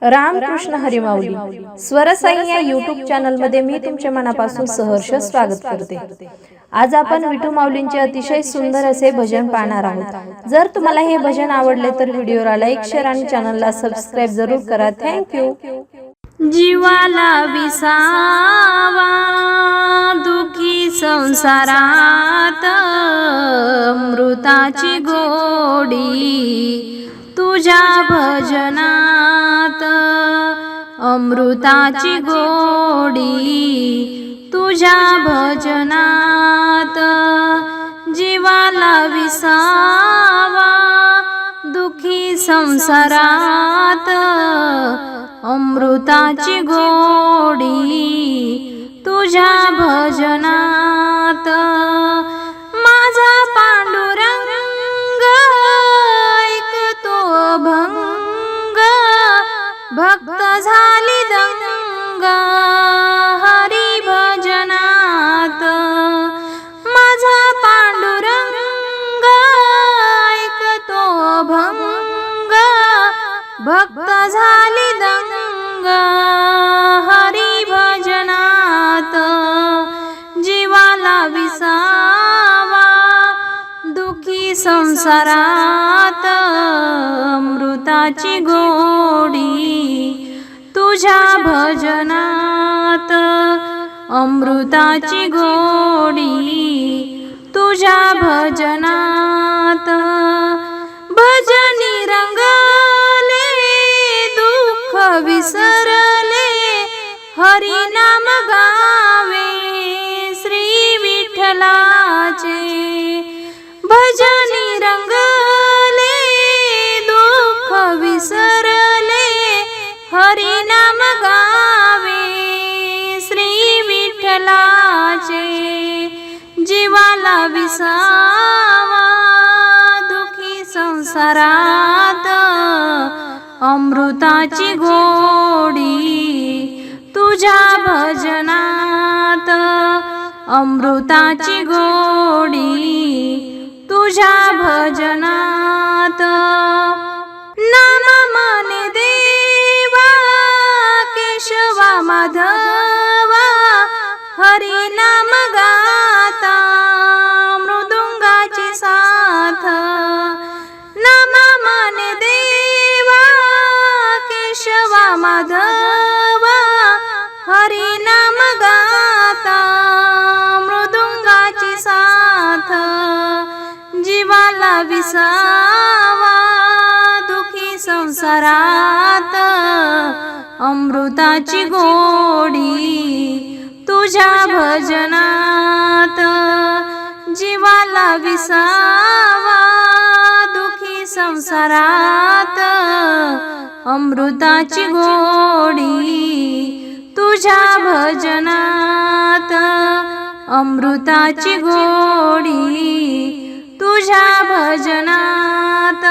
रामकृष्ण हरी माऊली स्वरसाई या YouTube channel मध्ये मी तुमच्या मनापासून सहर्ष स्वागत करते। आज आपण विठू माऊलींचे अतिशय सुंदर असे भजन पाहणार आहोत। जर तुम्हाला हे भजन आवडले तर व्हिडिओला लाईक, शेअर आणि चॅनलला सबस्क्राइब जरूर करा। Thank you. जीवाला विसावा दुखी संसारात, अमृताची गोडी तुझ्या भजनात, अमृताची गोडी तुझ्या भजनात। जीवाला विसावा दुखी संसारात, अमृताची गोडी तुझ्या भजनात। माझा पांडुरंग ऐकतो भंग, भक्त झाली दंग हरी भजनात। माझा पांडुरंग ऐकतो भंग, भक्त झाली दंग हरी भजनात। जीवाला विसावा दुखी संसारात, अमृताची गोडी तुझ्या भजनात, अमृताची गोडी तुझ्या भजनात। भजनी रंगले दुःख विसरले, हरी नाम गावे श्री विठ्ठलाचे। भजनी रंगले दुःख विसरले, हरी नाम गावे श्री विठ्ठलाचे। जीवाला विसावा दुखी संसारात, अमृताची गोडी तुझ्या भजनात, अमृताची गोडी तुझ्या भजनात। नाम माने देवा केशवा माधवा, हरी नाम गाता मृदुंगाची साथ। नाम माने देवा केशवा माधवा, हरी नाम गाता मृदुंगाची साथ। जीवाला विसावा दुखी संसारात, अमृताची गोडी तुझ्या भजनात। जीवाला विसावा दुखी संसारात, अमृताची गोडी तुझ्या भजनात, अमृताची गोडी तुझ्या भजनात।